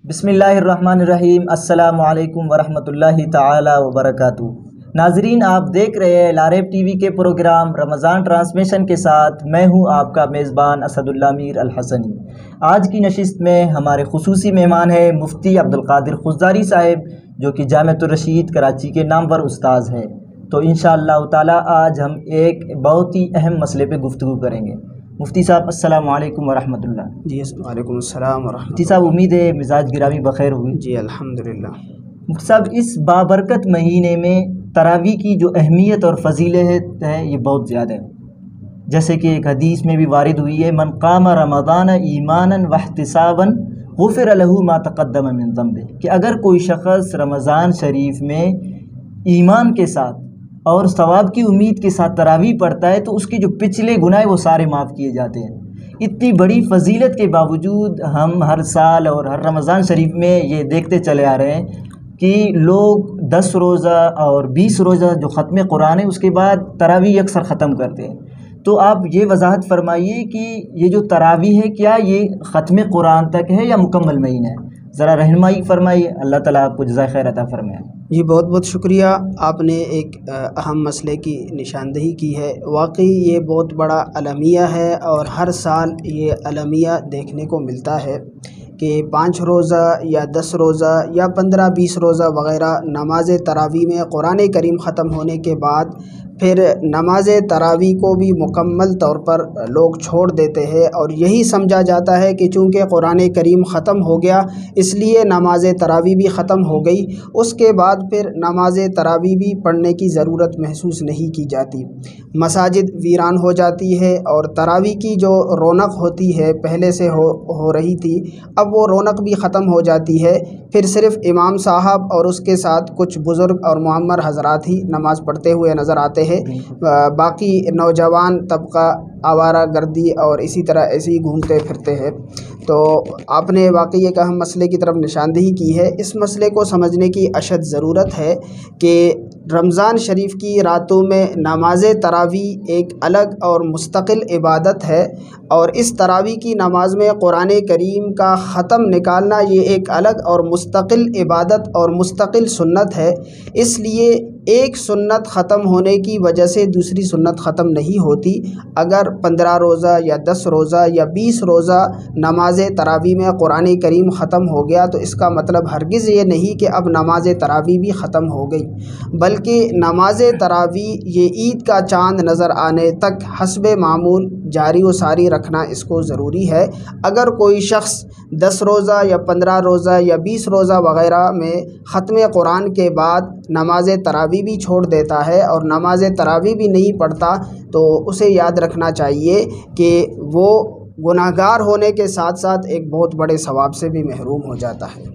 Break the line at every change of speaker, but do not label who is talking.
بسم اللہ الرحمن الرحیم۔ السلام علیکم ورحمۃ اللہ تعالی وبرکاتہ۔ ناظرین، آپ دیکھ رہے ہیں لاریب ٹی وی کے پروگرام رمضان ٹرانسمیشن کے ساتھ میں ہوں آپ کا میزبان اسد اللہ میر الحسنی۔ آج کی نشست میں ہمارے خصوصی مہمان ہیں مفتی عبدالقادر خضداری صاحب، جو کہ جامعۃ الرشید کراچی کے نامور استاذ ہیں۔ تو انشاءاللہ تعالی آج ہم ایک بہت ہی اہم مسئلے پہ گفتگو کریں گے۔ مفتی صاحب السلام علیکم ورحمۃ اللہ۔
جی وعلیکم السلام ورحمۃ
مفتی صاحب، امید ہے مزاج گرامی بخیر ہوئی۔
جی الحمدللہ۔
مفتی صاحب، اس بابرکت مہینے میں تراویح کی جو اہمیت اور فضیلت ہے یہ بہت زیادہ ہے، جیسے کہ ایک حدیث میں بھی وارد ہوئی ہے، من قام رمضان ایمانا واحتسابا غفر له ما تقدم من ذنبه، کہ اگر کوئی شخص رمضان شریف میں ایمان کے ساتھ اور ثواب کی امید کے ساتھ تراویح پڑھتا ہے تو اس کے جو پچھلے گناہ وہ سارے معاف کیے جاتے ہیں۔ اتنی بڑی فضیلت کے باوجود ہم ہر سال اور ہر رمضان شریف میں یہ دیکھتے چلے آ رہے ہیں کہ لوگ 10 روزہ اور 20 روزہ جو ختم قرآن ہے اس کے بعد تراویح اکثر ختم کرتے ہیں۔ تو آپ یہ وضاحت فرمائیے کہ یہ جو تراویح ہے کیا یہ ختم قرآن تک ہے یا مکمل مہینہ ہے؟ ذرا رہنمائی فرمائیے، اللہ تعالیٰ آپ کو جزائے خیر عطا فرمائے۔
جی بہت بہت شکریہ، آپ نے ایک اہم مسئلے کی نشاندہی کی ہے۔ واقعی یہ بہت بڑا المیہ ہے اور ہر سال یہ المیہ دیکھنے کو ملتا ہے کہ 5 روزہ یا 10 روزہ یا 15-20 روزہ وغیرہ نماز تراویح میں قرآن کریم ختم ہونے کے بعد پھر نماز تراویح کو بھی مکمل طور پر لوگ چھوڑ دیتے ہیں، اور یہی سمجھا جاتا ہے کہ چونکہ قرآن کریم ختم ہو گیا اس لیے نماز تراویح بھی ختم ہو گئی، اس کے بعد پھر نماز تراویح بھی پڑھنے کی ضرورت محسوس نہیں کی جاتی۔ مساجد ویران ہو جاتی ہے اور تراویح کی جو رونق ہوتی ہے پہلے سے ہو رہی تھی، اب وہ رونق بھی ختم ہو جاتی ہے۔ پھر صرف امام صاحب اور اس کے ساتھ کچھ بزرگ اور معمر حضرات ہی نماز پڑھتے ہوئے نظر آتے ہیں، باقی نوجوان طبقہ آوارہ گردی اور اسی طرح ایسے ہی گھومتے پھرتے ہیں۔ تو آپ نے واقعی ایک اہم مسئلے کی طرف نشاندہی کی ہے۔ اس مسئلے کو سمجھنے کی اشد ضرورت ہے کہ رمضان شریف کی راتوں میں نماز تراویح ایک الگ اور مستقل عبادت ہے، اور اس تراویح کی نماز میں قرآن کریم کا ختم نکالنا یہ ایک الگ اور مستقل عبادت اور مستقل سنت ہے۔ اس لیے ایک سنت ختم ہونے کی وجہ سے دوسری سنت ختم نہیں ہوتی۔ اگر 15 روزہ یا 10 روزہ یا 20 روزہ نماز تراویح میں قرآن کریم ختم ہو گیا تو اس کا مطلب ہرگز یہ نہیں کہ اب نماز تراویح بھی ختم ہو گئی، بلکہ نماز تراویح یہ عید کا چاند نظر آنے تک حسب معمول جاری و ساری رکھنا اس کو ضروری ہے۔ اگر کوئی شخص 10 روزہ یا 15 روزہ یا 20 روزہ وغیرہ میں ختم قرآن کے بعد نماز تراویح بھی چھوڑ دیتا ہے اور نماز تراویح بھی نہیں پڑھتا تو اسے یاد رکھنا چاہیے کہ وہ گناہگار ہونے کے ساتھ ساتھ ایک بہت بڑے ثواب سے بھی محروم ہو جاتا ہے۔